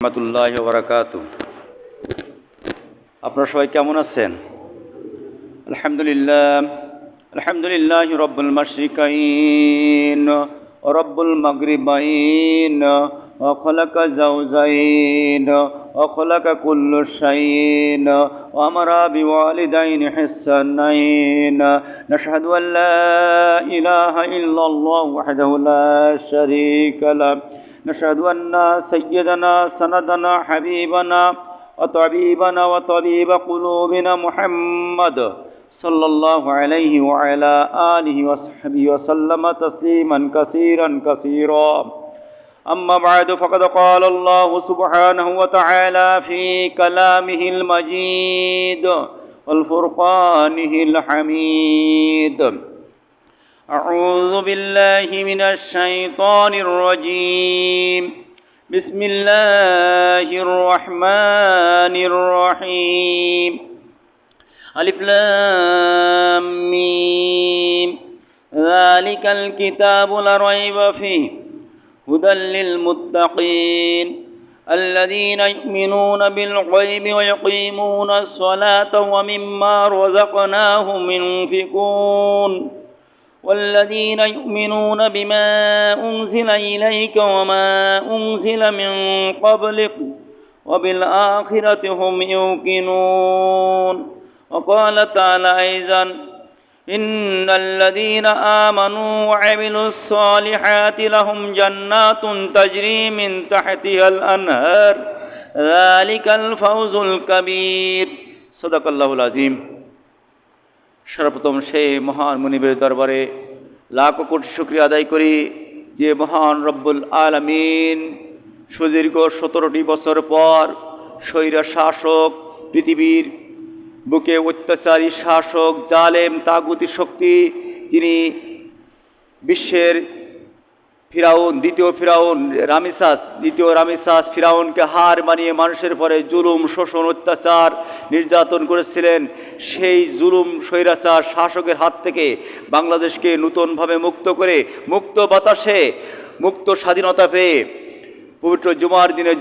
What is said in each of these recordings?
রাহমাতুল্লাহি ওয়া বারাকাতুহু। আপনারা সবাই কেমন আছেন? আলহামদুলিল্লাহি রাব্বুল মাশরিকাইন ওয়া রাব্বুল মাগরিবাইন ওয়া খালাকা যাওজাইন ওয়া খালাকা কুল্লু শাইইন ওয়া আমারা বিওয়ালিদাইনি ইহসানাইন। নাশহাদু আল লা ইলাহা ইল্লাল্লাহু ওয়াহদাহু লা শারীকা লাহু نشهد أن سيدنا سندنا حبيبنا وطبيبنا وطبيب قلوبنا محمد صلى الله عليه وعلى آله وصحبه وسلم تسليما كثيرا كثيرا. أما بعد فقد قال الله سبحانه وتعالى في كلامه المجيد والفرقانه الحميد: أعوذ بالله من الشيطان الرجيم. بسم الله الرحمن الرحيم. ألف لام ميم. ذلك الكتاب لا ريب فيه هدى للمتقين الذين يؤمنون بالغيب ويقيمون الصلاة ومما رزقناهم ينفقون والذين يؤمنون بما أنزل إليك وما أنزل من قبلك وبالآخرة هم يوقنون. وقال تعالى أيضا: إن الذين آمنوا وعملوا الصالحات لهم جنات تجري من تحتها الأنهار ذلك الفوز الكبير. صدق الله العظيم. সর্বপ্রথম সেই মহান মুনিবের দরবারে লাখ কোটি শুকরিয়া আদায় করি যে মহান রব্বুল আলামিন সুদীর্ঘ 17টি বছর পর স্বৈরা শাসক, পৃথিবীর বুকে অত্যাচারী শাসক, জালেম তাগুতি শক্তি, যিনি বিশ্বের ফিরাউন, দ্বিতীয় রামিসাস ফিরাউনকে হার মানিয়ে মানুষের পরে জুলুম, শোষণ, অত্যাচার, নির্যাতন করেছিলেন, সেই জুলুম স্বৈরাচার শাসকের হাত থেকে বাংলাদেশকে নূতনভাবে মুক্ত করে মুক্ত বাতাসে মুক্ত স্বাধীনতা পেয়ে পবিত্র জুমার দিনে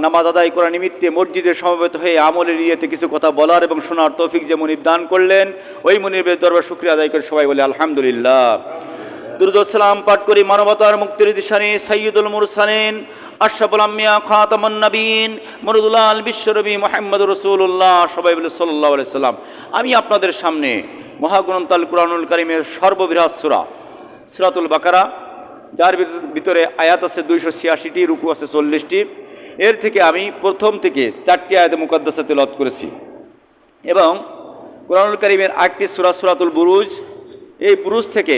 নামাজ আদায় করা নিমিত্তে মসজিদে সমবেত হয়ে আমলের নিয়তে কিছু কথা বলার এবং শোনার তৌফিক যে মুনিব দান করলেন, ওই মুনিবের দরবার শুকরিয়া আদায় করে সবাই বলে আলহামদুলিল্লাহ। দুরূদ ও সালাম পাঠ করি মানবতার মুক্তির দিশারি সাইয়্যিদুল মুরসালিন আশরাফুল আম্বিয়া খাতামুন নবীন মুরদুল আল বিশ্বনবী মুহাম্মদুর রাসূলুল্লাহ, সবাই বলে সাল্লাল্লাহু আলাইহি সাল্লাম। আমি আপনাদের সামনে মহাগ্রন্থ আল কুরআনুল কারীমের সর্ববৃহৎ সূরাতুল বাকারা, যার ভিতরে আয়াত আছে 286টি, রুকু আছে 40টি, এর থেকে আমি প্রথম থেকে 4টি আয়াতে মুকাদ্দাসা তেলাওয়াত করেছি এবং কুরআনুল কারীমের আরেকটি সূরা সূরাতুল বুরুজ, এই বুরুজ থেকে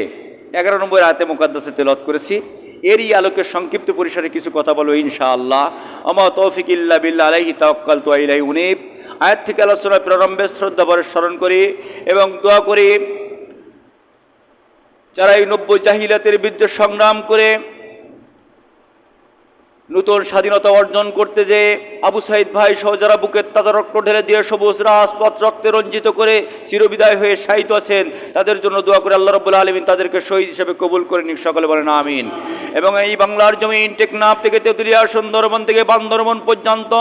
11 নম্বর আয়াতে মুকাদ্দাসা তেলাওয়াত করেছি। এরই আলোকে সংক্ষিপ্ত পরিসরে কিছু কথা বলবো ইনশাআল্লাহ। আমা তৌফিক ইল্লা বিল্লাহ আলাইহি তাওয়াক্কালতু ওয়া ইলাইহি উনীব। আয়াত থেকে আলোচনা প্রারম্ভে শ্রদ্ধাভরে স্মরণ করি এবং দোয়া করি যারা এই নব্য জাহিলিয়াতের বিরুদ্ধে সংগ্রাম করে নূতন স্বাধীনতা অর্জন করতে যে আবু সাইদ ভাই সহ যারা বুকের তাজা রক্ত ঢেলে দিয়ে সবুজ রাজপথ রক্তে রঞ্জিত করে চিরবিদায় হয়ে শায়িত আছেন, তাদের জন্য দোয়া করে আল্লাহ রাব্বুল আলামিন তাদেরকে শহীদ হিসেবে কবুল করে নিক, সকলে বলেন আমিন। এবং এই বাংলার জমিন টেকনাফ থেকে তেঁতুলিয়া, সুন্দরবন থেকে বান্দরবন পর্যন্ত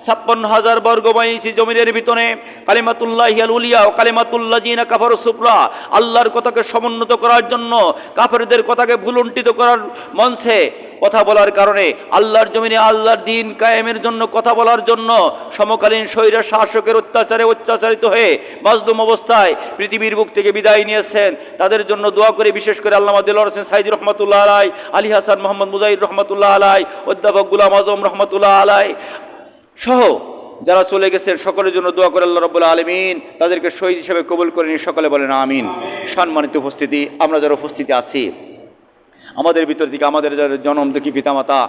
56,000 বর্গ মাইল জমিনের ভিতরে কালিমাতুল্লাহি আল উলিয়া ও কালিমাতুল্লাযিনা কাফারু সুফলা, আল্লাহর কথাকে সমুন্নত করার জন্য কাফেরদের কথাকে ভুলুণ্ঠিত করার মঞ্চে কথা বলার কারণে আল্লাহর জমিনে আল্লাহর দ্বীন কায়েমের জন্য কথা বলার জন্য সমকালীন স্বৈরা শাসকের অত্যাচারে অত্যাচারিত হয়ে মাজলুম অবস্থায় পৃথিবীর বুক থেকে বিদায় নিয়েছেন, তাদের জন্য দোয়া করে বিশেষ করে আল্লামা দেলোয়ার হোসেন সাঈদী রহমাতুল্লাহ আলাইহি, আলী হাসান মোহাম্মদ মুজাহিদ রহমাতুল্লাহ আলাইহি, অধ্যাপক গোলাম আজম রহমাতুল্লাহ আলাইহি সহ যারা চলে গেছেন সকলের জন্য দোয়া করে আল্লাহ রাব্বুল আলামিন তাদেরকে শহীদ হিসেবে কবুল করে নিন, সকলে বলেন আমিন। সম্মানিত উপস্থিতি, আমরা যারা উপস্থিতি আছি, আমাদের ভিতর থেকে আমাদের যারা জনম দুঃখী পিতামাতা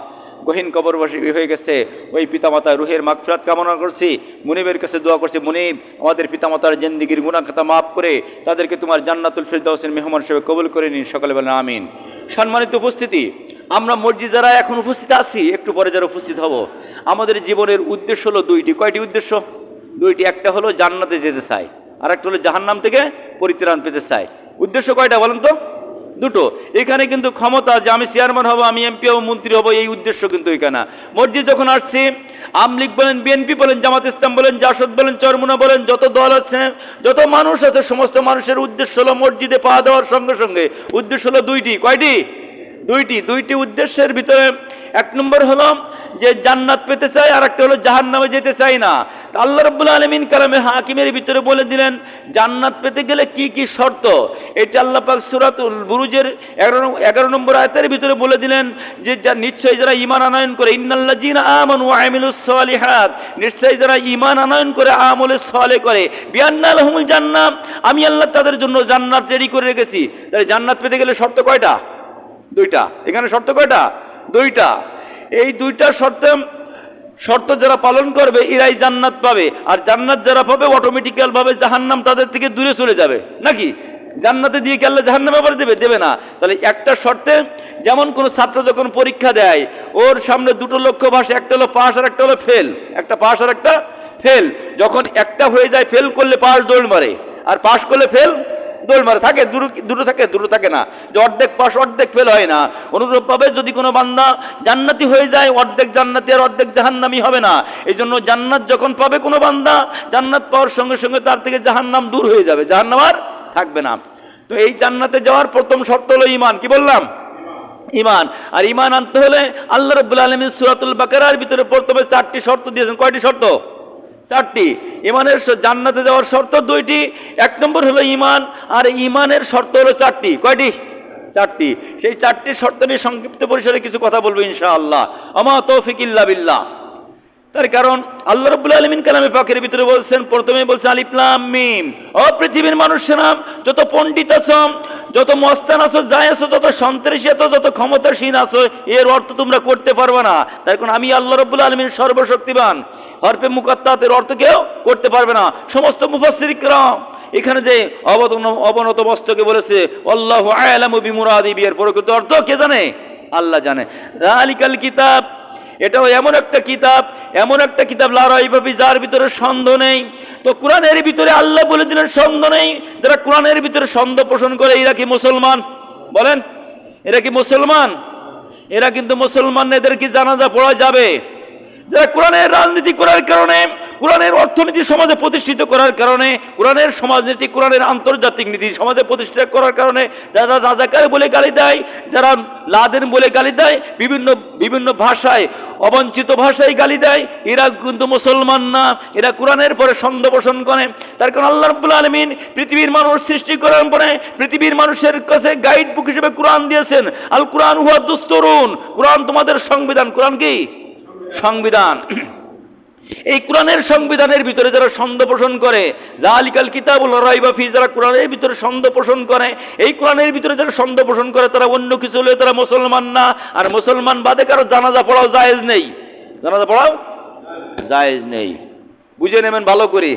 গহীন কবরবাসী হয়ে গেছে, ওই পিতামাতা রুহের মাগফিরাত কামনা করছি, মুনিবের কাছে দোয়া করছি, মুনিব আমাদের পিতামাতার জিন্দেগীর গুনাহ খাতা মাফ করে তাদেরকে তোমার জান্নাতুল ফিরদাউসের মেহমান হিসেবে কবুল করে নিন, সকলে বলেন আমিন। সম্মানিত উপস্থিতি, আমরা মসজিদ যারা এখন উপস্থিত আছি, একটু পরে যারা উপস্থিত হব, আমাদের জীবনের উদ্দেশ্য হলো দুইটি। কয়টি উদ্দেশ্য? দুইটি। একটা হলো জান্নাতে যেতে চাই, আর একটা হলো জাহান্নাম থেকে পরিত্রাণ পেতে চাই। উদ্দেশ্য কয়টা বলেন তো? দুটো। এখানে কিন্তু ক্ষমতা যে আমি চেয়ারম্যান হব, আমি এমপি হব, মন্ত্রী হব, এই উদ্দেশ্য কিন্তু এখানে। মসজিদ যখন আসছি, আওয়ামী লীগ বলেন, বিএনপি বলেন, জামাত ইসলাম বলেন, জাসদ বলেন, চরমুনা বলেন, যত দল আছে, যত মানুষ আছে, সমস্ত মানুষের উদ্দেশ্য হলো মসজিদে পা দেওয়ার সঙ্গে সঙ্গে উদ্দেশ্য হলো দুইটি। কয়টি? দুইটি উদ্দেশ্যের ভিতরে এক নম্বর হলো যে জান্নাত পেতে চাই, আর একটা হলো জাহান্নামে যেতে চাই না। আল্লাহ রাব্বুল আলামিন কালামে হাকিমের ভিতরে বলে দিলেন জান্নাত পেতে গেলে কি কি শর্ত। এটা আল্লাহ পাক সূরাতুল বুরুজের 11 নম্বর আয়াতের ভিতরে বলে দিলেন যে নিশ্চয়ই যারা ঈমান আনয়ন করে, ইন্নাল্লাযীনা আমানু ওয়া আমিলুস সালিহাত, নিশ্চয়ই যারা ঈমান আনয়ন করে, আমলে সালেহ করে, বিআন্না লাহুমুল জান্নাহ, আমি আল্লাহ তাদের জন্য জান্নাত রেডি করে রেখেছি। তাহলে জান্নাত পেতে গেলে শর্ত কয়টা? দুইটা। এখানে শর্ত কয়টা? দুইটা। এই দুইটা শর্ত যারা পালন করবে এরাই জান্নাত পাবে। আর জান্নাত যারা পাবে অটোমেটিক্যাল ভাবে জাহান্নাম তাদের থেকে দূরে চলে যাবে। নাকি জান্নাতে দিয়ে গেলে জাহান্নামে আবার দেবে না। তাহলে একটা শর্তে, যেমন কোনো ছাত্র যখন পরীক্ষা দেয়, ওর সামনে দুটো লক্ষ্য ভাসে, একটা হলো পাস আর একটা হলো ফেল। একটা পাস আর একটা ফেল। যখন একটা হয়ে যায়, ফেল করলে পাস দৌড় মারে, আর পাস করলে ফেল দৌড় মারে। থাকে দুটো থাকে না, যে অর্ধেক পাস অর্ধেক ফেল হয় না। অনুরূপভাবে যদি কোনো বান্দা জান্নাতি হয়ে যায়, অর্ধেক জান্নাতি আর অর্ধেক জাহান্নামী হবে না। এই জন্য জান্নাত যখন পাবে কোনো বান্দা, জান্নাত পাওয়ার সঙ্গে সঙ্গে তার থেকে জাহান্নাম দূর হয়ে যাবে, জাহান্নাম আর থাকবে না। তো এই জান্নাতে যাওয়ার প্রথম শর্ত হলো ঈমান। কি বললাম? ঈমান। আর ঈমান আনতে হলে আল্লাহ রাব্বুল আলামিন সূরাতুল বাকারার ভিতরে প্রথমে 4টি শর্ত দিয়েছেন। কয়টি শর্ত? 4টি। ঈমানের জান্নাতে যাওয়ার শর্ত 2টি। এক নম্বর হলো ঈমান, আর ঈমানের শর্ত হলো 4টি। কয়টি? 4টি। সেই 4টি শর্ত নিয়ে সংক্ষিপ্ত পরিসরে কিছু কথা বলবো ইনশাআল্লাহ। আমা তৌফিক ইল্লা বিল্লাহ। তার কারণ আল্লাহ রাব্বুল আলামিন কালামে পাকের ভিতরে বলছেন, প্রথমেই বলছেন আলিফ লাম মিম। ও পৃথিবীর মানুষেরা, যত পণ্ডিত আছো, যত মস্তান আছো, যাই আছো, যত সন্ত্রাসী আছো, যত ক্ষমতাসীন আছো, এর অর্থ তোমরা করতে পারবে না। তার কারণ আমি আল্লাহ রাব্বুল আলামিন সর্বশক্তিমান। হরফে মুকাত্তাতের অর্থ কেউ করতে পারবে না। সমস্ত মুফাসসির কিরাম এখানে যে অবনত মস্তকে বলেছে আল্লাহু আ'লামু বিমুরাদি, এর প্রকৃত অর্থ কে জানে? আল্লাহ জানে। যালিকাল কিতাব, এটাও এমন একটা কিতাব লা রাইবা ফি, যার ভিতরে সন্দেহ নেই। তো কোরআনের ভিতরে আল্লাহ বলে দিলেন সন্দেহ নেই। যারা কোরআনের ভিতরে সন্দেহ পোষণ করে এরা কি মুসলমান? বলেন, এরা কি মুসলমান? এরা কিন্তু মুসলমান, এদের কি জানাজা পড়া যাবে? যারা কোরআনের রাজনীতি করার কারণে, কোরআনের অর্থনীতি সমাজে প্রতিষ্ঠিত করার কারণে, কোরআনের সমাজনীতি, কোরআনের আন্তর্জাতিক নীতি সমাজে প্রতিষ্ঠিত করার কারণে যারা রাজাকার বলে গালি দেয়, যারা লাদেন বলে গালি দেয়, বিভিন্ন ভাষায়, অবাঞ্ছিত ভাষায় গালি দেয়, এরা কিন্তু মুসলমান না। এরা কোরআনের পরে সন্দেহ পোষণ করে। তার কারণ আল্লাহ রাব্বুল আলামিন পৃথিবীর মানুষ সৃষ্টি করার পরে পৃথিবীর মানুষের কাছে গাইড বুক হিসেবে কোরআন দিয়েছেন। আল কোরআন হুয়া দুস্তুরুন, কোরআন তোমাদের সংবিধান। কোরআন কি? সংবিধান। এই কোরআনের সংবিধানের ভিতরে যারা সন্দেহ পোষণ করে, যালিকাল কিতাবুল লা রাইবা ফি, যারা কোরআনের ভিতরে সন্দেহ পোষণ করে, এই কোরআনের ভিতরে যারা সন্দেহ পোষণ করে, তারা অন্য কিছু হলে তারা মুসলমান না। আর মুসলমান বাদে কারো জানাজা পড়াও জায়েজ নেই। জানাজা পড়াও জায়েজ নেই। বুঝে নেবেন ভালো করে।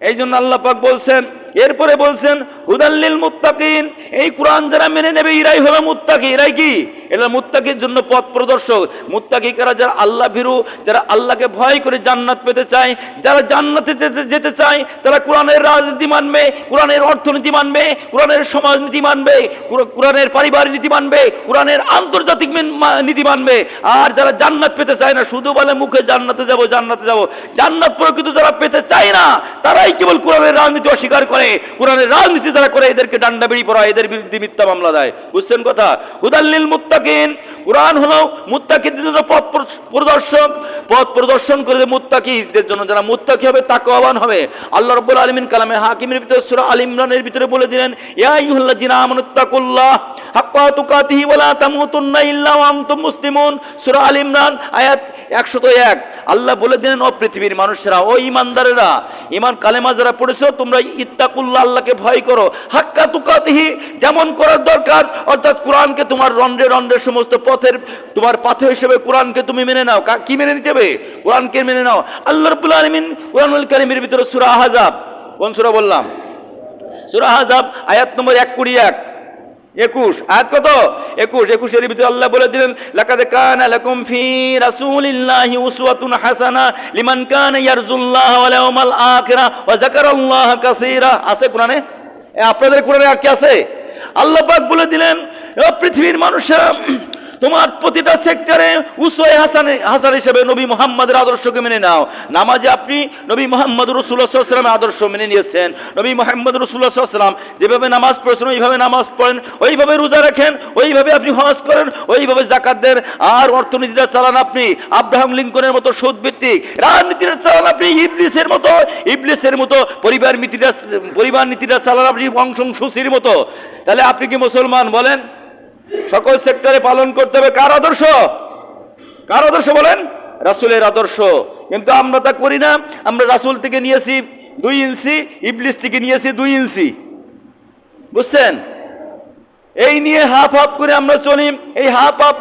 এই জন্য আল্লাহ পাক বলছেন, এরপরে বলছেন হুদাল্লিল মুত্তাকিন, এই কোরআন যারা মেনে নেবে এরাই হলো মুত্তাকি। এরাই কি? এরা মুত্তাকির জন্য পথ প্রদর্শক। মুত্তাকি কারা? যারা আল্লাহ ভীরু, যারা আল্লাহকে ভয় করে জান্নাত পেতে চায়। যারা জান্নাতে যেতে চায় তারা কোরআনের রাজনীতি মানবে, কোরআনের অর্থনীতি মানবে, কোরআনের সমাজনীতি মানবে, কোরআনের পারিবারিক নীতি মানবে, কোরআনের আন্তর্জাতিক নীতি মানবে। আর যারা জান্নাত পেতে চায় না, শুধু বলে মুখে জান্নাতে যাব জান্নাতে যাব, জান্নাত প্রকৃত যারা পেতে চায় না, তারাই কেবল কোরআনের রাজনীতি অস্বীকার করে। কোরআনের রাজনীতি যারা করে এদেরকে ডান্ডা বেড়ি পড়া, এদের বিরুদ্ধে মিথ্যা মামলা দেয়। বুঝছেন কথা? হুদাল্লিল মুত্তাকিন, কোরআন হলো মুত্তাকিদের জন্য পথ প্রদর্শক। পথ প্রদর্শন করে মুত্তাকিদের জন্য, যারা মুত্তাকি হবে তাকওয়াবান হবে। আল্লাহ রাব্বুল আলামিন কালামে হাকিমের ভিতরে সূরা আল ইমরানের ভিতরে বলে দিলেন, ইয়া আইয়ুহাল্লাযিনা আমানুত্তাকুল্লাহ হাক্কা তুকাতিহি ওয়া লা তামুতুন্না ইল্লা ওয়া আনতুম মুসলিমুন। সূরা আল ইমরান আয়াত 101। আল্লাহ বলে দিলেন, ও পৃথিবীর মানুষেরা, ও ঈমানদারেরা, ঈমান কালেমা যারা পড়েছো, তোমরা ইত্তাকুল্লাহ, আল্লাহকে ভয় করো। হাক্কা তুকাতিহি, যেমন করার দরকার, অর্থাৎ কোরআনকে তোমার রন্ধ্রে রন্ধ্রে সমস্ত পথের তোমার পাথে হিসেবে কোরআনকে তুমি মেনে নাও। কি মেনে নিতে হবে? কোরআনকে মেনে নাও। আল্লাহ রাব্বুল আলামিন কোরআনুল কারীমের ভিতরে সূরা আহজাব, কোন সূরা বললাম? সূরা আহজাব আয়াত নম্বর 21 আয়াত কত? 21 এর ভিতরে আল্লাহ বলে দিলেন, লাকাদ কানা লাকুম ফি রাসূলিল্লাহি উসওয়াতুন হাসানা লিমান কানা ইয়ারজুল্লাহ ওয়াল ইয়াউমাল আখিরা ওয়া যাকারাল্লাহ কাসীরা। আছে কোরআনে? আপনাদের কোরআনে আর কি আছে? আল্লাহ পাক বলে দিলেন, ও পৃথিবীর মানুষেরা, তোমার প্রতিটা সেক্টরে উসওয়া হাসান হিসেবে নবী মুহাম্মদের আদর্শকে মেনে নাও। নামাজে আপনি নবী মুহাম্মদ রাসূলুল্লাহ সাল্লাল্লাহু আলাইহি ওয়াসাল্লামের আদর্শ মেনে নিয়েছেন। নবী মুহাম্মদ রাসূলুল্লাহ সাল্লাল্লাহু আলাইহি ওয়াসাল্লাম যেভাবে নামাজ পড়েছেন ওইভাবে নামাজ পড়েন, ওইভাবে রোজা রাখেন, ওইভাবে আপনি হজ করেন, ওইভাবে যাকাত দেন। আর অর্থনীতিটা চালান আপনি আব্রাহাম লিঙ্কনের মতো সুদ ভিত্তিক, রাজনীতিটা চালান আপনি ইবলিসের মতো, পরিবার নীতিটা চালান আপনি বংশংসুচির মতো। তাহলে আপনি কি মুসলমান বলেন? সকল সেক্টরে পালন করতে হবে কার আদর্শ? কার আদর্শ বলেন? রাসূলের আদর্শ। কিন্তু আমরা তা করি না। আমরা রাসূল থেকে নিয়েছি 2 ইঞ্চি, ইবলিস থেকে নিয়েছি 2 ইঞ্চি, বুঝছেন? এই নিয়ে হাফ হাফ করে আমরা চলি, এই হাফ হাফ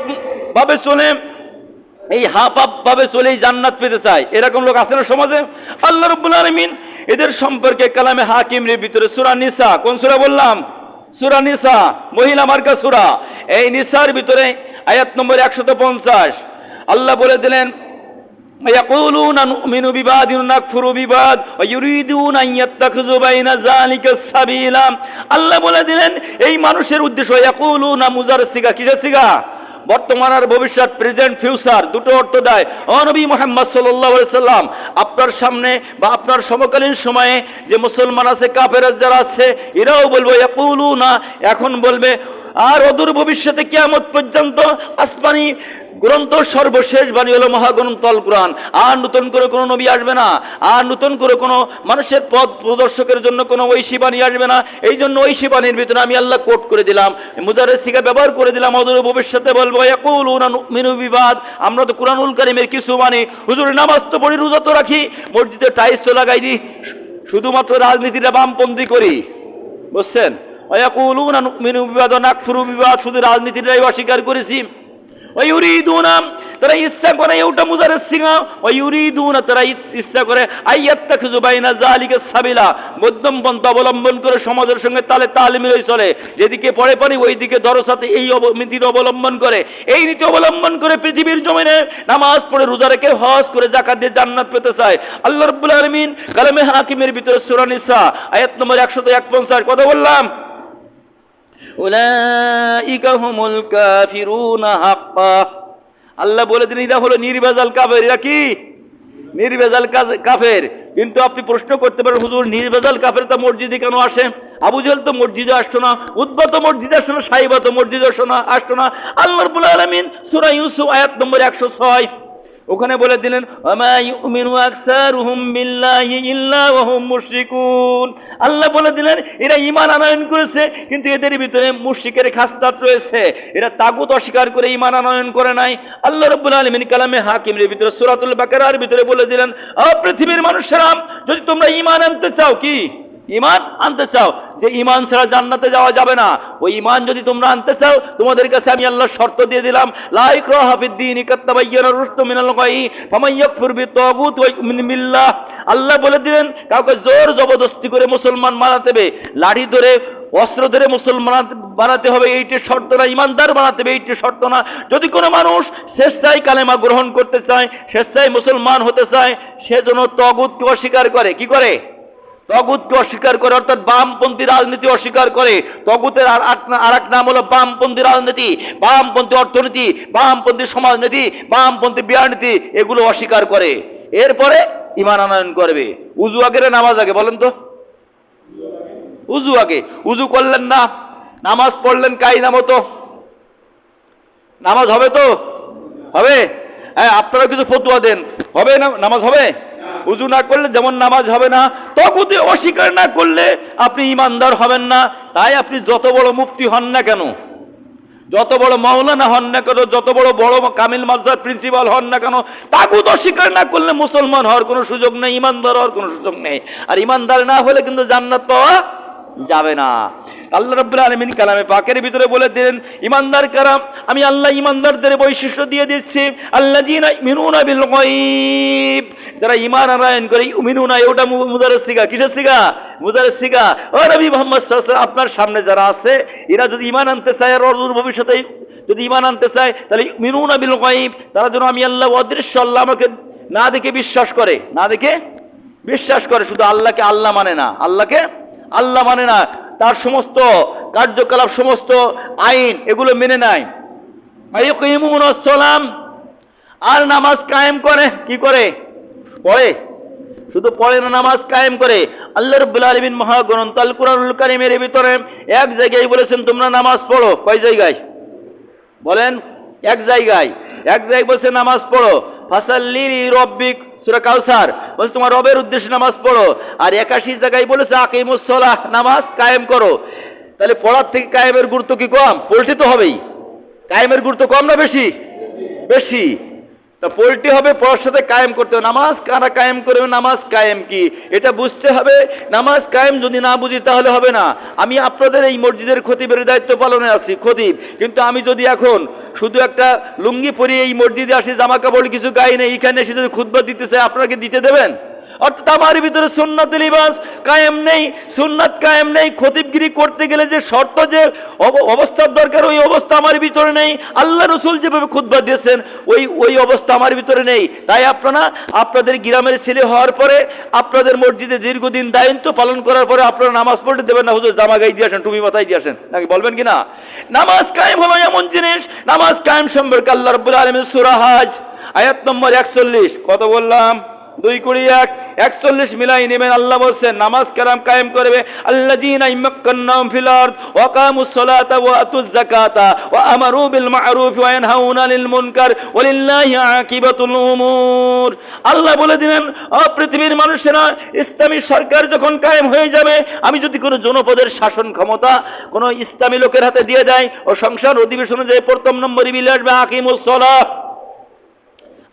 ভাবে চলে জান্নাত পেতে চাই। এরকম লোক আছে না সমাজে? আল্লাহ রাব্বুল আলামিন এদের সম্পর্কে কালামে হাকিমের ভিতরে সূরা নিসা, কোন সূরা বললাম? সূরা নিসা, মহিলা মার্কা সূরা। এই নিসার ভিতরে আয়াত নম্বর 150 আল্লাহ বলে দিলেন, ইয়াকুলুনা নুমিনু বিবাদিন নাকফুরু বিবাদ ওয়া ইউরিদুনা আন ইয়াত্তাখিযু বাইনা যালিকা সাবিলা। আল্লাহ বলে দিলেন এই মানুষের উদ্দেশ্য, ইয়াকুলুনা মুজার সিগা, কিসের সিগা? বর্তমান আর ভবিষ্যৎ, প্রেজেন্ট ফিউচার, দুটো অর্থ দেয়। ও নবী মুহাম্মদ সাল্লাল্লাহু আলাইহি সাল্লাম, আপনার সামনে বা আপনার সমকালীন সময়ে যে মুসলমান আছে, কাফের যারা আছে, এরাও বলবে ইয়াকুলুনা, এখন বলবে। আর অদূর ভবিষ্যতে কিয়ামত পর্যন্ত আসমানি গ্রন্থ সর্বশেষ বাণী হলো মহাগ্রন্থ আল কোরআন। আর নতুন করে কোনো নবী আসবে না, আর নতুন করে কোনো মানুষের পথ প্রদর্শকের জন্য কোনো ঐশী বাণী আসবে না। এই জন্য ঐশী বাণীর ভিতরে আমি আল্লাহ কোট করে দিলাম, মুজারের সিগা ব্যবহার করে দিলাম। অদূর ভবিষ্যতে বলবো ইয়াকুলুনা নুমিনু বিবাদ, আমরা তো কুরআনুল কারীমের কিছু বাণী, হুজুর নামাজ তো পড়ি, রোজা তো রাখি, মসজিদে টাইলস তো লাগাই দিই, শুধুমাত্র রাজনীতিটা বামপন্থী করি, বুঝছেন? ইয়াকুলুনা নুমিনু বিবাদ ওয়া নাকফুরু বিবাদ, শুধু রাজনীতিটাই অস্বীকার করেছি। ওয়ায়ুরিদুনা, তারা ইচ্ছা করে, ওটা মুজারের সিগা, ওয়ায়ুরিদুনা, তারা ইচ্ছা করে আইয়াত্তাখিযু বাইনা যালিকা সাবিলা, মধ্যম পন্থা অবলম্বন করে সমাজের সঙ্গে তাল মিলিয়ে চলে। যেদিকে পড়ে পানি ওই দিকে দরসাতে এই নীতি অবলম্বন করে, এই নীতি অবলম্বন করে পৃথিবীর জমিনে নামাজ পড়ে, রোজা রেখে, হজ করে, যাকাত দিয়ে জান্নাত পেতে চায়। আল্লাহ রাব্বুল আলামিন কালামে হাকিমের ভিতরে সূরা নিসা আয়াত নম্বর 151 কথা বললাম, উলাইকা হুমুল কাফিরুনা হাক্কা। আল্লাহ বলে দিন এরা হলো নির্ভেজাল কাফের। এরা কি? নির্ভেজাল কাফের। কিন্তু আপনি প্রশ্ন করতে পারেন, হুজুর নির্ভেজাল কাফের তো মসজিদে কেন আসে? আবু জাহেল তো মসজিদে আসতো না, উতবা তো মসজিদে আসতো না, সাইবা তো মসজিদে আসতো না। আল্লাহ রাব্বুল আলামিন সূরা ইউসুফ আয়াত নম্বর 106 ওখানে বলে দিলেন, ওয়ামা ইউমিনু আকসারুহুম বিল্লাহি ইল্লা ওয়া হুম মুশরিকুন। আল্লাহ বলে দিলেন এরা ঈমান আনয়ন করেছে, কিন্তু এদের ভিতরে মুশরিকের খাসলাত রয়েছে, এরা তাগুত অস্বীকার করে ঈমান আনয়ন করে নাই। আল্লাহ রাব্বুল আলামিন কালামে হাকিমের ভিতরে সূরাতুল বাকারার ভিতরে বলে দিলেন, ও পৃথিবীর মানুষেরা, যদি তোমরা ঈমান আনতে চাও, কি ঈমান আনতে চাও, যে ঈমান ছাড়া জান্নাতে যাওয়া যাবে না, ওই ঈমান যদি তোমরা আনতে চাও, তোমাদের কাছে আমি আল্লাহ শর্ত দিয়ে দিলাম, লা ইকরাহা ফিদ-দীন কাদ তাবায়্যানা রুশদু মিনাল গায়ি ফামান ইয়াকফুর বিত-তাগুত ওয়া ইউমিন বিল্লাহ। আল্লাহ বলে দিলেন কাউকে জোর জবরদস্তি করে মুসলমান বানাতে হবে, লাঠি ধরে অস্ত্র ধরে মুসলমান বানাতে হবে এইটি শর্ত না, ইমানদার বানাতে হবে এইটি শর্ত না। যদি কোনো মানুষ স্বেচ্ছায় কালেমা গ্রহণ করতে চায়, স্বেচ্ছায় মুসলমান হতে চায়, সে যেন তাগুতকে অস্বীকার করে। কি করে? তাগুতকে অস্বীকার করে, অর্থাৎ বামপন্থী রাজনীতি অস্বীকার করে। তাগুতের আর এক নাম হলো বামপন্থী রাজনীতি, বামপন্থী অর্থনীতি, বামপন্থী সমাজনীতি, বামপন্থী বিয়ারনীতি, এগুলো অস্বীকার করে। এরপরে ঈমান আনয়ন করবে। উজু আগে না নামাজ আগে বলেন তো? উজু আগে। উজু করলেন না, নামাজ পড়লেন কায়দা মতো, নামাজ হবে তো? হবে? হ্যাঁ, আপনারা কিছু ফতোয়া দেন, হবে না? নামাজ হবে? উজু না করলে যেমন নামাজ হবে না, তাগুতে অস্বীকার না করলে আপনি ঈমানদার হবেন না। তাই আপনি যত বড় মুফতি হন না কেন, যত বড় মাওলানা হন না কেন, যত বড় কামিল মাদ্রাসার প্রিন্সিপাল হন না কেন, তাগুত অস্বীকার না করলে মুসলমান হওয়ার কোনো সুযোগ নেই, ঈমানদার হওয়ার কোনো সুযোগ নেই। আর ঈমানদার না হলে কিন্তু জান্নাত পাওয়া যাবে না। আল্লাহ রাব্বুল আলামিন কালামে পাকের ভিতরে বলে দিলেন ঈমানদার কারা, আমি আল্লাহ ঈমানদারদের বৈশিষ্ট্য দিয়ে দিচ্ছি, আল্লাযীনা ইউমিনুনা বিল গায়ব, যারা ঈমান আনয়ন করে। ইউমিনুনা ওটা মুজারের সিগা, কিসের সিগা? মুজারের সিগা। ও নবী মুহাম্মদ সাল্লাল্লাহু আলাইহি ওয়াসাল্লাম, আপনার সামনে যারা আছে এরা যদি ঈমান আনতে চায়, আর অদূর ভবিষ্যতে যদি ঈমান আনতে চায়, তাহলে ইউমিনুনা বিল গায়ব, তারা যেন আমি আল্লাহ অদৃশ্য, আল্লাহ আমাকে না দেখে বিশ্বাস করে, না দেখে বিশ্বাস করে। শুধু আল্লাহকে আল্লাহ মানে না, আল্লাহকে আল্লাহ মানে না, তার সমস্ত কার্যকলাপ, সমস্ত আইন এগুলো মেনে নেয়। ওয়ায়ুকিমুনাস সালাম, আর নামাজ কায়েম করে। কি করে? পড়ে, শুধু পড়ে না, নামাজ কায়েম করে। আল্লাহ রাব্বুল আলামিন মহাগ্রন্থ আল কুরআনুল কারীমের ভিতরে এক জায়গায় বলেছেন তোমরা নামাজ পড়ো। কয় জায়গায় বলেন? এক জায়গায় বলছে নামাজ পড়ো। ফাসাল্লি লিরাব্বিক, সূরা কাউসার বলছে তোমার রবের উদ্দেশ্যে নামাজ পড়ো। আর 81 জায়গায় বলেছে আকিমুস সালাহ, নামাজ কায়েম করো। তাহলে পড়ার থেকে কায়েমের গুরুত্ব কি কম? পড়তে তো হবেই। কায়েমের গুরুত্ব কম না বেশি? বেশি। তা পড়তে হবে, পড়ার সাথে কায়েম করতে হবে। নামাজ কারা কায়েম করবে, নামাজ কায়েম কি এটা বুঝতে হবে। নামাজ কায়েম যদি না বুঝি তাহলে হবে না। আমি আপনাদের এই মসজিদের খতিবের দায়িত্ব পালনে আছি, খতিব, কিন্তু আমি যদি এখন শুধু একটা লুঙ্গি পরিয়ে এই মসজিদে আসি, জামা কাপড় কিছু গায়ে নেই, এখানে এসে যদি খুতবা দিতে চাই আপনাকে দিতে দেবেন? অর্থাৎ আমার ভিতরে সুন্নাত লিবাস কায়েম নেই, সুন্নাত কায়েম নেই। খতিবগিরি করতে গেলে যে শর্ত, যে অবস্থার দরকার, ওই অবস্থা আমার ভিতরে নেই। আল্লাহ রসুল যেভাবে খুতবা দিয়েছেন ওই অবস্থা আমার ভিতরে নেই। তাই আপনারা আপনাদের গ্রামের ছেলে হওয়ার পরে, আপনাদের মসজিদে দীর্ঘদিন দায়িত্ব পালন করার পরে আপনারা নামাজ পড়তে দেবেন না। হুজুর জামা গায়ে দিয়ে আসেন, টুপি মাথায় দিয়ে আসেন, নাকি বলবেন কিনা? নামাজ কায়েম হলো এমন জিনিস, নামাজ কায়েম সম্পর্কে আল্লাহ রাব্বুল আলামিন সূরা হজ আয়াত নম্বর 41, কত বললাম? 2:1 41 মিলাই নেবেন। আল্লাহ বলছেন নামাজ কারাম কায়েম করবে। আল্লাযীনা ইমাক্কান্নাহুম ফিল আরদ ওয়া কামুস সালাতা ওয়া আতুজ যাকাতা ওয়া আমারু বিল মা'রুফ ওয়া ইয়ানহাউনা আনিল মুনকার ওয়ালিল্লাহি আকিবাতুল উমুর। আল্লাহ বলে দিলেন, ও পৃথিবীর মানুষেরা, ইসলামী সরকার যখন কায়েম হয়ে যাবে, আমি যদি কোনো জনপদের শাসন ক্ষমতা কোনো ইসলামী লোকের হাতে দিয়ে দেয়, ও সংসদ অধিবেশনে যে প্রথম নম্বরে বিলে আসবে আকিমুস সালাহ,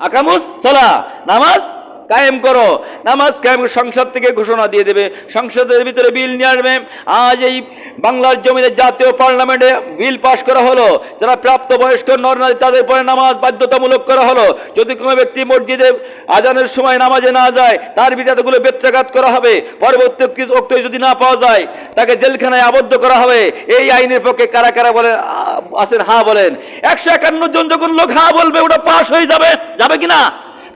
আকামুস সালাহ, নামাজ কায়েম করো। নামাজ কায়েম সংসদ থেকে ঘোষণা দিয়ে দেবে, সংসদের ভিতরে বিল নিয়ে আসবে। আজ এই বাংলার জমিনে জাতীয় পার্লামেন্টে বিল পাশ করা হলো, যারা প্রাপ্তবয়স্ক নরনারী তাদের পরে নামাজ বাধ্যতামূলক করা হলো। যদি কোনো ব্যক্তি মসজিদে আজানের সময় নামাজে না যায়, তার বিধাতগুলো বেত্রাঘাত করা হবে। পরবর্তী উক্ত যদি না পাওয়া যায়, তাকে জেলখানায় আবদ্ধ করা হবে। এই আইনের পক্ষে কারা কারা বলেন আছেন? হ্যাঁ বলেন। 151 জন যখন লোক হ্যাঁ বলবে, ওটা পাশ হয়ে যাবে। যাবে কিনা?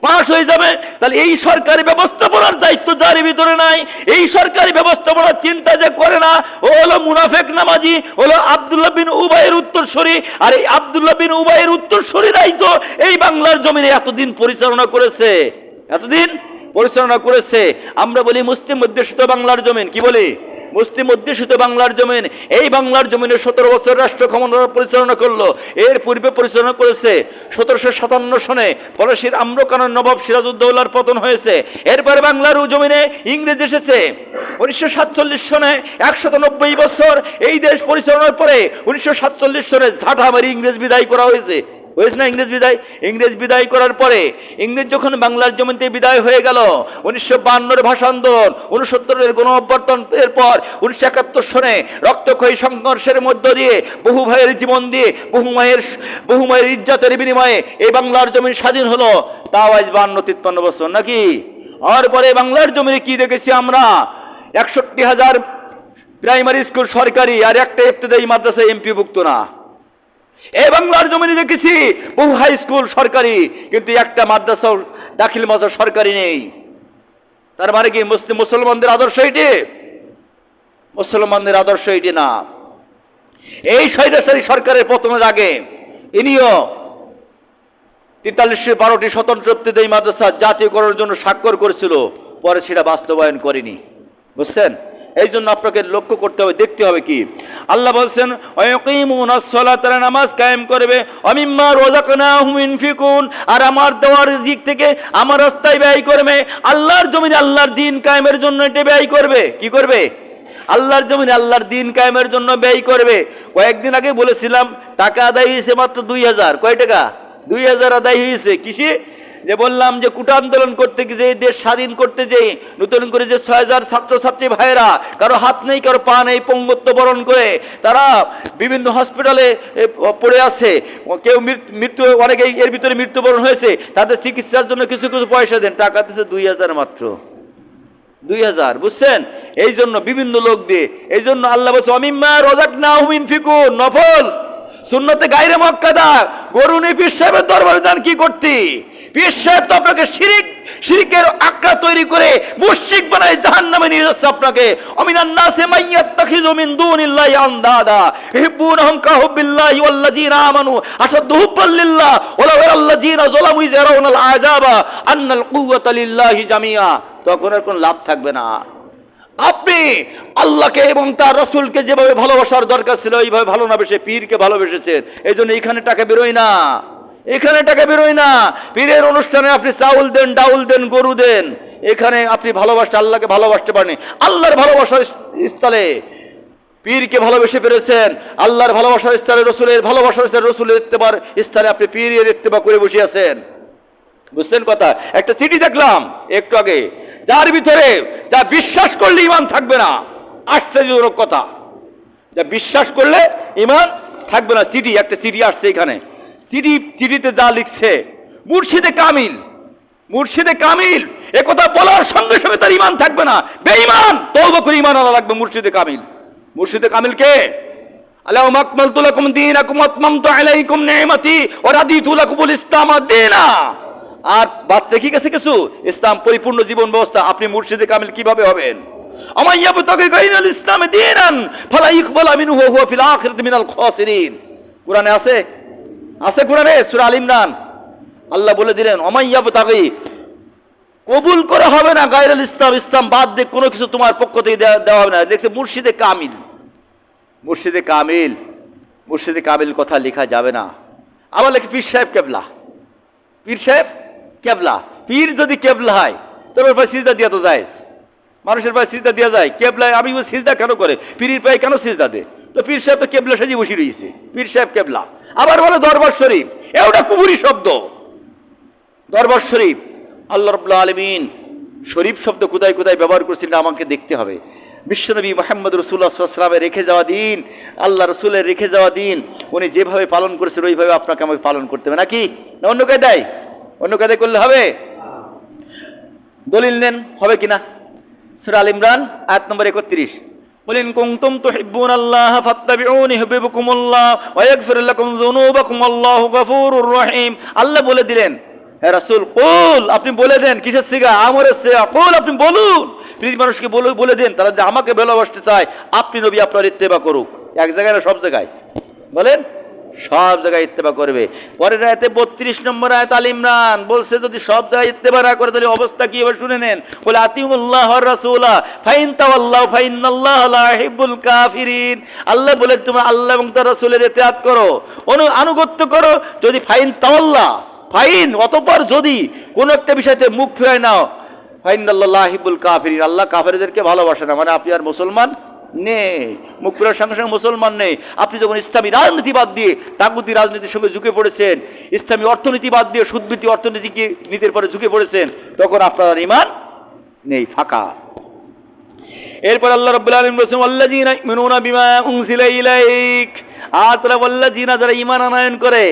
পাশ হয়ে যাবে। তাহলে এই সরকারি ব্যবস্থাপনার দায়িত্ব যার ভিতরে নাই, এই সরকারি ব্যবস্থাপনার চিন্তা যে করে না, ও হলো মুনাফেক নামাজি, হলো আব্দুল্লাহ বিন উবাইয়ের উত্তরসূরি। আর এই আব্দুল্লাহ বিন উবাইয়ের উত্তরসূরিরাই তো এই বাংলার জমিনে এতদিন পরিচালনা করেছে, এতদিন পরিচালনা করেছে। আমরা বলি মুসলিম অধ্যুষিত বাংলার জমিন। কি বলি? মুসলিম অধ্যুষিত বাংলার জমিন। এই বাংলার জমিনে 17 বছর রাষ্ট্র ক্ষমতা পরিচালনা করলো। এর পূর্বে পরিচালনা করেছে 1757 সনে পলাশীর আম্রকানন নবাব সিরাজউদ্দৌলার পতন হয়েছে। এরপরে বাংলার জমিনে ইংরেজ এসেছে 1947 সনে। 190 বছর এই দেশ পরিচালনার পরে 1947 সনে ঝাঁটামারি ইংরেজ বিদায় করা হয়েছে। হয়েছে না ইংরেজ বিদায় করার পরে, ইংরেজ যখন বাংলার জমিতে বিদায় হয়ে গেল, 1952 ভাষা আন্দোলন, 69 গণ অভ্যর্থন, এরপর 1971 সনে রক্তক্ষয়ী সংঘর্ষের মধ্য দিয়ে, বহু ভাইয়ের জীবন দিয়ে, বহু মায়ের ইজ্জতের বিনিময়ে এই বাংলার জমিন স্বাধীন হলো। তাও আজ 52-53 বছর নাকি। আর পরে বাংলার জমিনে কি দেখেছি আমরা? 61,000 প্রাইমারি স্কুল সরকারি, আর একটা ইবতেদায়ী মাদ্রাসা এমপিভুক্ত না। এই বাংলার জমিনে দেখেছি বহু হাই স্কুল সরকারি, কিন্তু একটা মাদ্রাসা দাখিল মাদ্রাসা সরকারি নেই। তার মানে কি মুসলমানদের আদর্শ এটি? মুসলমানদের আদর্শ এটি না। এই স্বৈরাচারী সরকারের পতনের আগে ইনিও 43-12টি স্বতন্ত্র ইবতেদায়ী মাদ্রাসা জাতীয়করণের জন্য স্বাক্ষর করেছিল, পরে সেটা বাস্তবায়ন করেনি। বুঝছেন? এই জন্য আপনাকে লক্ষ্য করতে হবে, দেখতে হবে কি আল্লাহ বলছেন, ওয়াকিমুনাস সালাতা, নামাজ কায়েম করবে, ওয়ামিম্মা রাযাকনাহুম ইনফিকুন, আর আমার দেওয়ার রিজিক থেকে আমার রাস্তায় ব্যয় করবে। আল্লাহর জমিনে আল্লাহর দ্বীন কায়েমের জন্য এটা ব্যয় করবে। কি করবে? আল্লাহর জমিনে আল্লাহর দ্বীন কায়েমের জন্য ব্যয় করবে। কয়েকদিন আগে বলেছিলাম টাকা আদায় হয়েছে মাত্র 2000। কয় টাকা? 2000 আদায় হয়েছে। কিসে? যে বললাম যে কুটা আন্দোলন করতে গিয়ে, দেশ স্বাধীন করতে যেয়ে নতুন করে যে 6000 ছাত্রছাত্রী ভাইয়েরা, কারো হাত নেই, কারো পা নেই, পঙ্গুত্ব বরণ করে তারা বিভিন্ন হসপিটালে পড়ে আছে, কেউ মৃত্যু, অনেকেই এর ভিতরে মৃত্যুবরণ হয়েছে, তাদের চিকিৎসার জন্য কিছু কিছু পয়সা দেন। টাকা দিচ্ছে 2000 মাত্র, 2000। বুঝছেন? এই জন্য বিভিন্ন লোক দিয়ে, এই জন্য আল্লাহ বলছে ওয়ামিম্মা রাযাকনাহুম ইনফিকুন, নফল সুন্নতে গায়রে মুআক্কাদা, গরু নিয়ে পীর সাহেবের দরবারে যান কি করতে? পীর সাহেব তো আপনাকে শিরিকের আঁকড়া তৈরি করে মুশরিক বানায় জাহান্নামে নিয়ে যাচ্ছে আপনাকে। অমিনান নাসে মাইয়াত্তাখিযু মিন দুনিল্লাহি আনদাদা ইউহিব্বুনাহুম কাহুব্বিল্লাহি ওয়াল্লাযীনা আমানু আশাদ্দু হুব্বান লিল্লাহ ওয়ালাউ ইয়ারাল্লাযীনা যালামু ইয়ারাউনাল আযাবা আন্নাল কুওয়াতা লিল্লাহি জামিআ। তখন আর কোনো লাভ থাকবে না। আপনি আল্লাহকে এবং তার রাসূলকে যেভাবে ভালোবাসার দরকার ছিল ওইভাবে ভালো না বেশে পীরকে ভালোবেসেছেন। এই জন্য এখানে টাকা বেরোয় না, এখানে টাকা বেরোয় না। পীরের অনুষ্ঠানে আপনি চাউল দেন, ডাউল দেন, গরু দেন, এখানে আপনি ভালোবাসতে আল্লাহকে ভালোবাসতে পারেন। আল্লাহর ভালোবাসার স্থলে পীরকে ভালোবেসে পেরেছেন, আল্লাহর ভালোবাসার স্থলে রসুলের ভালোবাসার স্থলে রসুলের ইত্তেবার স্থলে আপনি পীরের ইত্তেবা করে বসে আছেন। বুঝছেন কথা? একটা চিঠি দেখলাম একটু আগে, যার ভিতরে যা বিশ্বাস করলে ইমান থাকবে না। আশ্চর্যজনক কথা, যা বিশ্বাস করলে ইমান থাকবে না। চিঠি, একটা চিঠি আসছে এখানে। চিঠিতে যা লিখছে, মুর্শিদে কামিল, মুর্শিদে কামিল একথা বলার সঙ্গে সঙ্গে তার ইমান থাকবে না, বেঈমান। তওবা করে ইমান আনা লাগবে। মুর্শিদে কামিল, মুর্শিদে কামিল কে? আল্লাহুম্মা আকমালতু লাকুম দীনাকুম ওয়া আতমামতু আলাইকুম নি'মাতি ওয়া রাদিতু লাকুমুল ইসলাম দীনা। আর বাদ রেখে গেছে কিছু, ইসলাম পরিপূর্ণ জীবন ব্যবস্থা। আপনি মুর্শিদে কামিল কিভাবে হবেন? আমান ইয়াবতাগি গায়রাল ইসলাম দীনান ফালা ইকবালা মিনহু ওয়া হুয়া ফিল আখিরাতি মিনাল খাসিরিন। কোরআনে আছে, আছে কোরআনে, সূরা আল ইমরান। আল্লাহ বলে দিলেন আমান ইয়াবতাগি, কবুল করা হবে না গায়রাল ইসলাম, ইসলাম বাদ দিয়ে কোনো কিছু তোমার পক্ষ থেকে দেওয়া হবে না। দেখছে মুর্শিদে কামিল, মুর্শিদে কামিল, মুর্শিদে কামিল কথা লেখা যাবে না। আবার লেখে পীর সাহেব কেবলা, পীর সাহেব কেবলা। পীর যদি কেবলা হয় তোর পায়ে সিজদা দিয়া তো যায়, মানুষের পায়ে সিজদা দেওয়া যায়। কেবলায় আমি সিজদা কেন করে? পীরের পায়ে কেন সিজদা দে? তো পীর সাহেব তো কেবলা সাজিয়ে বসে রয়েছে, পীর সাহেব কেবলা। আবার বলে দরবার শরীফ, এটা কুবুরি শব্দ। দরবার শরীফ, আল্লাহ রাব্বুল আলামিন শরীফ শব্দ কোথায় কোথায় ব্যবহার করছেন আমাকে দেখতে হবে। বিশ্বনবী মুহাম্মদ রাসূলুল্লাহ সাল্লাল্লাহু আলাইহি ওয়াসাল্লামের রেখে যাওয়া দিন, আল্লাহ রসুলের রেখে যাওয়া দিন, উনি যেভাবে পালন করেছেন ওইভাবে আপনাকে আমাকে পালন করতে হবে নাকি? না অন্য কায়দায়? অন্য কায়দায় করলে হবে? দলিল নেন, হবে কিনা? সূরা আল ইমরান আয়াত নম্বর 31, বলেন কুনতুম তুহিব্বুনাল্লাহ ফাত্তাবিউনি ইউহিব্বুকুমুল্লাহ ওয়া ইয়াগফির লাকুম যুনুবাকুম আল্লাহু গফুরুর রহিম। আল্লাহ বলে দিলেন, হে রাসূল কুল, আপনি বলে দেন। কিসের সিগা? আমরের সিগা। কুল, আপনি বলুন, পৃথিবীর মানুষকে বলে দেন, তারা যদি আমাকে ভালোবাসতে চায় আপনি নবী আপনার ইত্তেবা করুক। এক জায়গায় না, সব জায়গায় বলেন, সব জায়গায় ইত্তেবা করবে। পরের আয়াতে 32 নম্বর আয়াত আল ইমরান বলছে যদি সব জায়গায় ইত্তেবা না করে তাহলে অবস্থা কি হবে শুনে নেন। বলে আতিউল্লাহ ওয়ার রাসূলা ফাইন তাওয়াল্লাহু ফাইন্নাল্লাহা লা ইউহিব্বুল কাফিরিন। আল্লাহ বলে তোমরা আল্লাহ এবং তার রাসূলের ইতিআত করো, আনুগত্য করো। যদি ফাইন তাওয়াল্লাহ, ফাইন অতঃপর যদি কোন একটা বিষয়তে মুখ ফিরায় নাও, ফাইন্নাল্লাহা লা ইউহিব্বুল কাফিরিন, আল্লাহ কাফেরদেরকে ভালোবাসে না। মানে আপনি আর মুসলমান নেই, মুখ ফেরার সঙ্গে সঙ্গে মুসলমান নেই। আপনি যখন ইসলামী রাজনীতি বাদ দিয়ে তাগুতি রাজনীতির সঙ্গে ঝুঁকে পড়েছেন, ইসলামী অর্থনীতি বাদ দিয়ে সুদভিত্তি অর্থনীতিকে নীতির পরে ঝুঁকে পড়েছেন, তখন আপনার ঈমান নেই, ফাঁকা। এরপর আল্লাহ রাব্বুল আলামিন বলেছেন ওয়াল্লাযীনা ইউমিনুনা বিমা উনজিলা ইলাইক, আর তারা ওয়াল্লাযীনা যারা ঈমান আনয়ন করে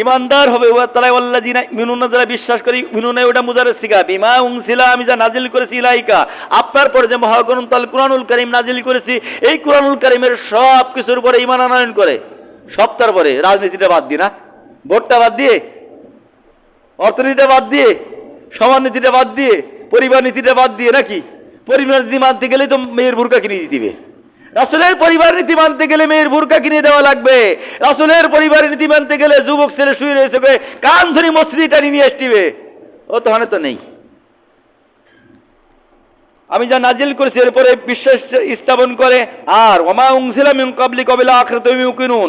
ঈমানদার হবে, তারা ওয়াল্লাযীনা ইউমিনুনা যারা বিশ্বাস করে, ইউমিনুনা ওটা মুজারের সিগা, বিমা উনজিলা আমি যা নাজিল করেছি ইলাইকা আপনার পরে যে মহাগ্রন্থ আল কুরআনুল কারীম নাজিল করেছি, এই কুরআনুল কারীমের সব কিছুর উপরে ঈমান আনয়ন করে। সবটার পরে, রাজনীতিটা বাদ দিয়ে না, ভোটটা বাদ দিয়ে, অর্থনীতিটা বাদ দিয়ে, সমাজ নীতিটা বাদ দিয়ে, পরিবার নীতিটা বাদ দিয়ে, নাকি? পরিবার নীতি মানতে গেলে তো মেয়ের বুরকা কিনে দিবে। রাসূলের পরিবার নীতি মানতে গেলে মেয়ের বুরকা কিনে দেওয়া লাগবে। রাসূলের পরিবার নীতি মানতে গেলে যুবক ছেলে শুয়ে রয়েছে কান ধরে মসজিদে টানি নিয়ে আসবে, ও তো হানে তো নেই। আমি যা নাজিল করেছি এরপরে বিশ্বাস স্থাপন করে, আর ওমা উনজিলা মিন ক্বাবলিকা বিল আখিরাতি ইউকিনুন,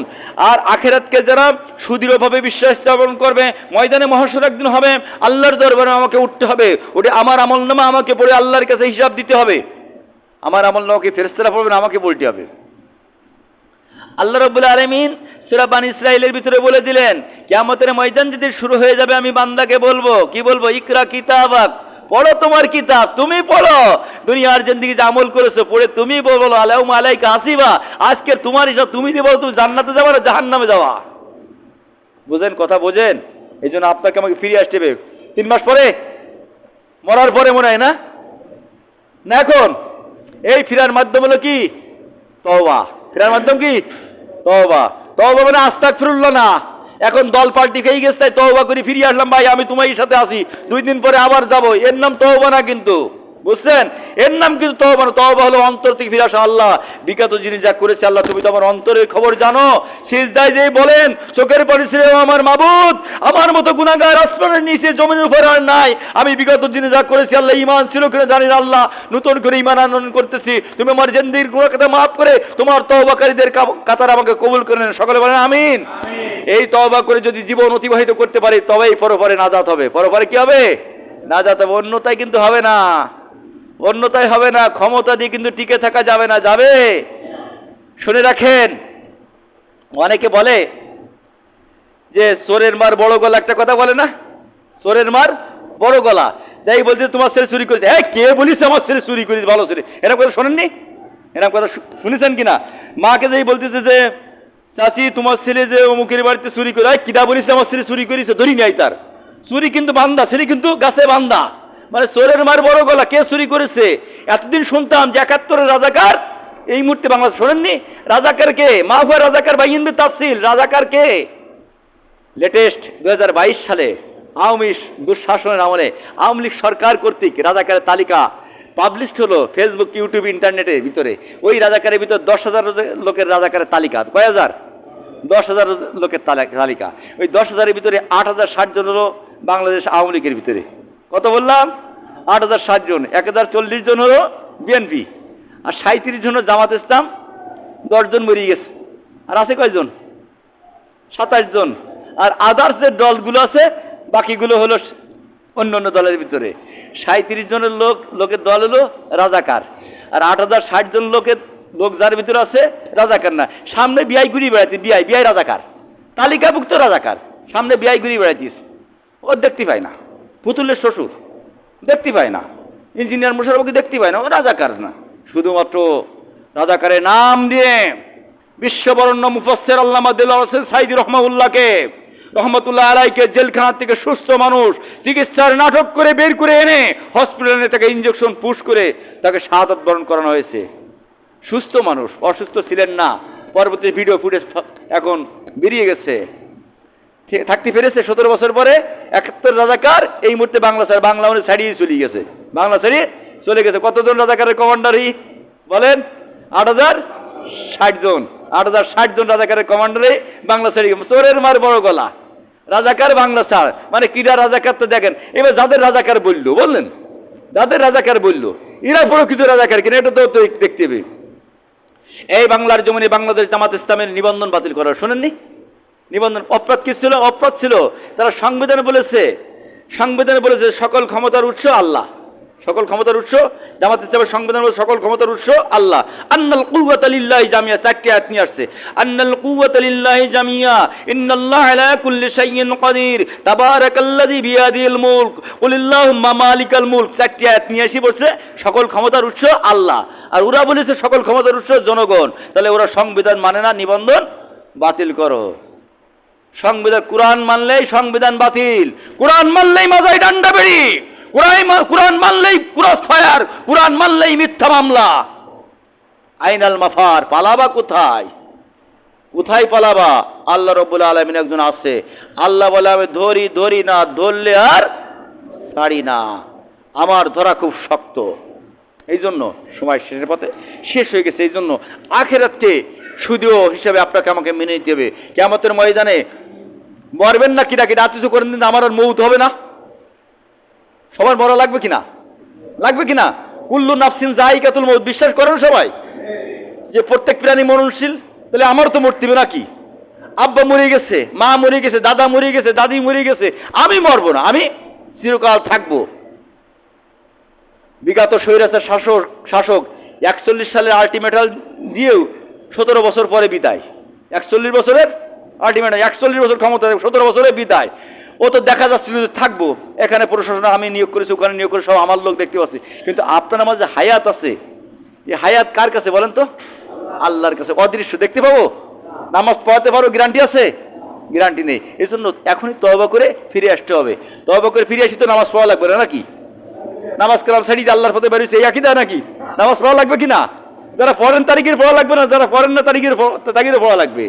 আর আখিরাতকে যারা সুদৃঢ়ভাবে বিশ্বাস স্থাপন করবে, ময়দানে মহশর একদিন হবে, আল্লাহর দরবারে আমাকে উঠতে হবে, ওটা আমার আমলনামা আমাকে পড়ে আল্লাহর কাছে হিসাব দিতে হবে। আমার আমলনামাকে ফেরেশতারা পড়বে না, আমাকে বলতে হবে। আল্লাহ রাব্বুল আলামিন সূরা বানী ইসরাঈলের ভিতরে বলে দিলেন কিয়ামতের ময়দান যদি শুরু হয়ে যাবে আমি বান্দাকে বলবো, কি বলবো? ইকরা কিতাবাক, পড়ো তোমার কিতাব, তুমি পড়ো। দুনিয়ার জিন্দেগি যে আমল করেছো পড়ে তুমি বলো আলাইকুম আলাইকা হাসিবা, আজকের তোমার হিসাব তুমি দিয়ে বলো তুমি জান্নাতে যাবা না জাহান্নামে যাওয়া। বুঝেন কথা? বোঝেন? এই জন্য আপনাকে আমাকে ফিরে আসতে হবে 3 মাস পরে, মরার পরে মনে হয় না, না এখন এই ফিরার মাধ্যম হলো কি? তওবা। ফিরার মাধ্যম কি? তওবা। তওবা মানে আস্তাগফিরুল্লাহ না, এখন দল পাল্টি খেয়ে গেছে, তাই তওবা করে ফিরে আসলাম, ভাই আমি তোমার সাথে আছি, 2 দিন পরে আবার যাব, এর নাম তওবা না কিন্তু, বুঝছেন? এর নাম কিন্তু তওবা না। তওবা হলো অন্তর থেকে ফিরে আসা। আল্লাহ বিগত জিনিস যা করেছে, আল্লাহ তুমি তো আমার অন্তরের খবর জানো। সিজদায় যেই বলেন, চোখের পানি ছেড়ে আমার মাবুদ, আমার মতো গুনাহগার আসমানের নিচে জমিনের উপর আর নাই। আমি বিগত জিনিস যা করেছি, আল্লাহ ঈমান ছিল কিনা জানি না, আল্লাহ নতুন করে ঈমান আনয়ন করতেছি। তুমি আমার জিন্দেগীর গুনাহকে মাফ করে তোমার তওবাকারীদের কাতারে আমাকে কবুল করে নেন। সকলে বলেন আমিন। এই তওবা করে যদি জীবন অতিবাহিত করতে পারি, তবেই পরপরে নাজাত হবে। পরপরে কি হবে? নাজাত হবে, অন্যতায় কিন্তু হবে না, অন্যতায় হবে না। ক্ষমতা দিয়ে কিন্তু টিকে থাকা যাবে না, যাবে? শুনে রাখেন, অনেকে বলে যে চোরের মার বড় গলা, একটা কথা বলে না, চোরের মার বড় গলা। যাই বলছে তোমার ছেলে চুরি করেছে, হ্যাঁ কে বলিস আমার ছেলে চুরি করেছে, ভালো ছেলে, এরকম কথা শোনেননি? এরকম কথা শুনেছেন কিনা? মাকে যেই বলতেছে যে চাচি তোমার ছেলে যে অমুকের বাড়িতে চুরি করে, কিনা বলিস আমার ছেলে চুরি করেছে, ধরি নাই তার চুরি কিন্তু বান্দা, ছেলে কিন্তু গাছে বান্দা। মানে চোরের মার বড় গলা, কে চুরি করেছে? এতদিন শুনতাম যে 71-এর রাজাকার, এই মুহূর্তে বাংলাদেশ শোনেননি? রাজাকার কে? মাহফুয়া রাজাকার বা হিন্দু তাফসিল, রাজাকার কে? লেটেস্ট 2022 সালে আওয়ামী দুঃশাসনের আমলে আওয়ামী লীগ সরকার কর্তৃক রাজাকারের তালিকা পাবলিশড হলো ফেসবুক, ইউটিউব, ইন্টারনেটের ভিতরে। ওই রাজাকারের ভিতর 10,000 লোকের রাজাকারের তালিকা। কয় হাজার? 10,000 লোকের তালিকা। ওই 10,000-এর ভিতরে 8,060 জন হলো বাংলাদেশ আওয়ামী লীগের ভিতরে। কত বললাম? 8,060 জন। 1,040 জন হলো বিএনপি, আর 37 জন হলো জামাত ইসলাম। 10 জন মরিয়ে গেছে, আর আছে কয়জন? 27 জন। আর আদার্স যে দলগুলো আছে, বাকিগুলো হলো অন্য অন্য দলের ভিতরে। 37 জনের লোকের দল হলো রাজাকার, আর 8,060 জন লোক যার ভিতরে আছে রাজাকার না। সামনে বিআই ঘুরি বেড়াইতে, বিআই রাজাকার, তালিকাভুক্ত রাজাকার, সামনে বিআই ঘুরি বেড়াইতিস। ও দেখতে পায় না, পুতুলের শ্বশুর দেখতে পায় না, ইঞ্জিনিয়ার মোশাররফকে দেখতে পায় না, ও রাজাকার না। শুধুমাত্র রাজাকারের নাম দিয়ে বিশ্ববরণ্য মুফাসসির আল্লামা দেলোয়ার হোসেন সাঈদী রহমতুল্লাহ আলাইকে জেলখানা থেকে সুস্থ মানুষ চিকিৎসার নাটক করে বের করে এনে হসপিটালে তাকে ইঞ্জেকশন পুশ করে তাকে শাহাদাত বরণ করানো হয়েছে। সুস্থ মানুষ, অসুস্থ ছিলেন না। পরবর্তী ভিডিও ফুটেজ এখন বেরিয়ে গেছে, থাকতে পেরেছে 17 বছর পরে। 71 রাজাকার এই মুহূর্তে বাংলা ছাড়িয়ে চলে গেছে, বাংলা ছাড়িয়ে চলে গেছে। কতজন রাজাকারের কমান্ডারই বলেন? 8,060 জন। 8,060 জন রাজাকারের কমান্ডারে বাংলা ছাড়িয়ে গেছে। চোরের মার বড় গলা, রাজাকার বাংলা ছাড়, মানে কিরা রাজাকার তো দেখেন। এবার যাদের রাজাকার বললেন, যাদের রাজাকার বললো, এরা প্রকৃত রাজাকার কিনা এটা তো দেখতে হবে। এই বাংলার জমিনে বাংলাদেশ জামাত ইসলামের নিবন্ধন বাতিল করা, শোনেননি? নিবন্ধন অপরাধ কি ছিল? অপরাধ ছিল তারা সংবিধানে বলেছে সকল ক্ষমতার উৎস আল্লাহ। সকল ক্ষমতার উৎস, জামাত ইসলামের সংবিধান বলে সকল ক্ষমতার উৎস আল্লাহ। আন্নাল কুওয়াতা লিল্লাহি জামিয়া, 4টি আয়াত নিয়ে আসছে। আন্নাল কুওয়াতা লিল্লাহি জামিয়া, ইন্নাল্লাহা আলা কুল্লি শাইইন কাদির, তাবারাকাল্লাযী বিয়াদিহিল মুলক, কুলিল্লাহুম্মা মালিকাল মুলক। 4টি আয়াত নিয়ে এসে বলছে সকল ক্ষমতার উৎস আল্লাহ, আর ওরা বলেছে সকল ক্ষমতার উৎস জনগণ। তাহলে ওরা সংবিধান মানে না, নিবন্ধন বাতিল করো। সংবিধান, কোরআন মানলেই সংবিধান বাতিল, কোরআন মানলেই মাজায় ডান্ডা বেড়ি, কোরআন মানলেই ক্রস ফায়ার, কোরআন মানলেই মিথ্যা মামলা। আইনাল মাফার, পালাবা কোথায়? কোথায় পালাবা? আল্লাহ রাব্বুল আলামিন একজন আছে, আল্লাহ বলে আমি ধরি না, ধরলে আর ছাড়ি না, আমার ধরা খুব শক্ত। এই জন্য সময় শেষের পথে শেষ হয়ে গেছে। এই জন্য আখিরাতকে সুদীয় হিসাবে আপনাকে আমাকে মেনে নিতে হবে। কিয়ামতের ময়দানে মরবেন না কিনা আতিশু করেন দিন, আমার আর মৌত হবে না? সবার মরা লাগবে কিনা? লাগবে কিনা? কুল্লু নাফসিন যায়িকাতুল মউত, বিশ্বাস করেন সবাই যে প্রত্যেক প্রাণী মরণশীল? তাহলে আমারও তো মরতে হবে নাকি? আব্বা মরে গেছে, মা মরে গেছে, দাদা মরে গেছে, দাদি মরে গেছে, আমি মরবো না, আমি চিরকাল থাকবো। বিগত স্বৈরাচার শাসক 41 সালের আলটিমেটাম দিয়েও 17 বছর পরে বিদায়। 41 বছরের আলটিমেটাম, 41 বছর ক্ষমতা, 17 বছরে বিদায়। ও তো দেখা যাচ্ছিল যে থাকবো, এখানে প্রশাসন আমি নিয়োগ করেছি, ওখানে নিয়োগ করে সব আমার লোক দেখতে পাচ্ছি। কিন্তু আপনার মাঝে হায়াত আছে, এই হায়াত কার কাছে বলেন তো? আল্লাহর কাছে। অদৃশ্য, দেখতে পাবো, নামাজ পড়াতে পারো, গ্যারান্টি আছে? গ্যারান্টি নেই। এই জন্য এখনই তওবা করে ফিরে আসতে হবে। তওবা করে ফিরে আসি তো নামাজ পড়া লাগবে না নাকি? নামাজ কালাম ছাড়ি যে আল্লাহর পথে বেরিয়েছে, এই আকীদা নাকি? নামাজ পড়া লাগবে কিনা? যারা পড়েন তারিখের পড়া লাগবে না, যারা পড়েন না তারিখের পড়া লাগবে।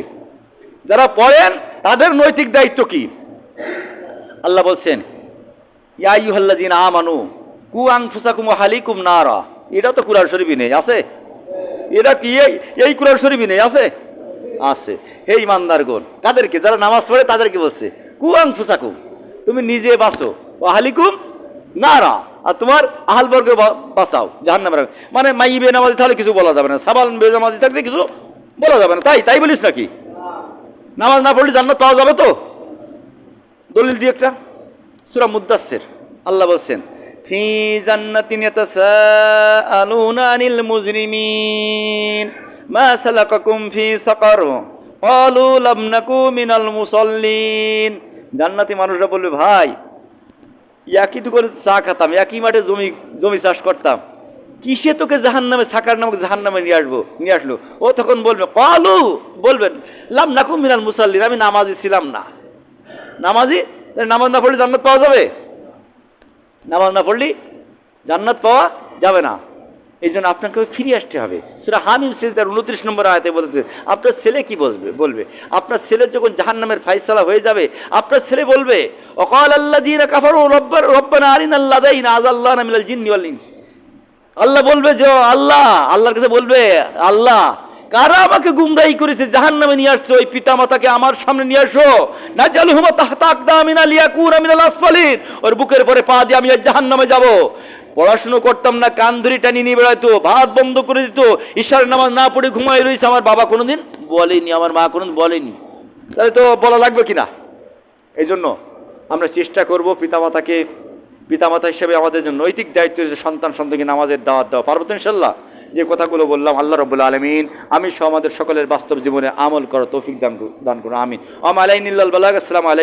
যারা পড়েন তাদের নৈতিক দায়িত্ব কি? আল্লাহ বলছেন ইয়া আইয়ুহাল্লাযীনা আমানু কু আনফুসাকুম ওয়া আহলিকুম নারা। এটা তো কুরআন শরীফে নেই, আছে? এটা কি এই কুরআন শরীফে নেই, আছে? আছে। হে ইমানদারগণ, কাদেরকে? যারা নামাজ পড়ে তাদেরকে বলছে কু আনফুসাকুম, তুমি নিজে বাঁচো, ওয়া আহলিকুম নারা, আর তোমার আহলবর্গ বাঁচাও জাহান্নামের। মানে মাই বেনামাজি তাহলে কিছু বলা যাবে না, সাবাল বেনামাজি থাকলে কিছু বলা যাবে না। তাই বলিস নাকি? নামাজ না পড়লে জান্নাত পাওয়া যাবে তো? দলিল দিয়ে একটা। সূরা মুদ্দাসসির আল্লাহ বলছেন ফি জান্নাতিন ইয়াতাসাআলুনা আনিল মুজরিমিন মা সালাকাকুম ফি সাকার ক্বালু লাম নাকু মিনাল মুসাল্লিন। জান্নাতি মানুষরা বলবে, ভাই একই দোকানে চা খেতাম, একই মাঠে জমি চাষ করতাম, কিসে তোকে জাহান্নামে, সাকার নামক জাহান্নামে নিয়ে আসলো? ও তখন বলবে, ক্বালু, বলবেন লাম নাকু মিনাল মুসাল্লিন, আমি নামাজি ছিলাম না। নামাজি, নামাজ না পড়লে জান্নাত পাওয়া যাবে? নামাজ না পড়লে জান্নাত পাওয়া যাবে না। এই জন্য আপনাকে ফিরে আসতে হবে। সূরা হামিম সিজদার 29 নম্বর আয়াতে বলেছে, আপনার ছেলে কি বলবে? আপনার ছেলের যখন জাহান্নামের ফায়সালা হয়ে যাবে, আপনার ছেলে বলবে ওয়াকালাল্লাযীনা কাফারু রব্বানা আরিনাল লাযাইনা আযাল্লানা মিনাল জিন্নি ওয়াল ইনস। আল্লাহ বলবে যে আল্লাহর কাছে বলবে, আল্লাহ কারা আমাকে গুমরাহি করেছে, জাহান্নামে নিয়ে আসছে, ওই পিতামাতাকে আমার সামনে নিয়ে আসো। নাজালুহুমা তাহতা আকদামিনা লিয়াকুনা মিনাল আসফালিন, ওর বুকের পরে পা দিয়ে আমি জাহান্নামে যাব। পড়াশুনো করতাম না, কান ধরে টানি নিয়ে বেড়াইতো, ভাত বন্ধ করে দিত, ঈশার নামাজ না পড়ে ঘুমাই রয়েছে। আমার বাবা কোনোদিন বলেনি, আমার মা কোনোদিন বলেনি, তাহলে তো বলা লাগবে কিনা? এই জন্য আমরা চেষ্টা করব পিতামাতা হিসেবে আমাদের যে নৈতিক দায়িত্ব, যে সন্তানকে নামাজের দাওয়াত দেওয়া। পারবো তো ইনশাল্লাহ? যে কথাগুলো বললাম, আল্লাহ রাব্বুল আলামিন আমি সহ আমাদের সকলের বাস্তব জীবনে আমল করার তৌফিক দান করুন, আমিন। ওয়া মা আলাইনা ইল্লাল বালাগ। আসসালামু আলাইকুম।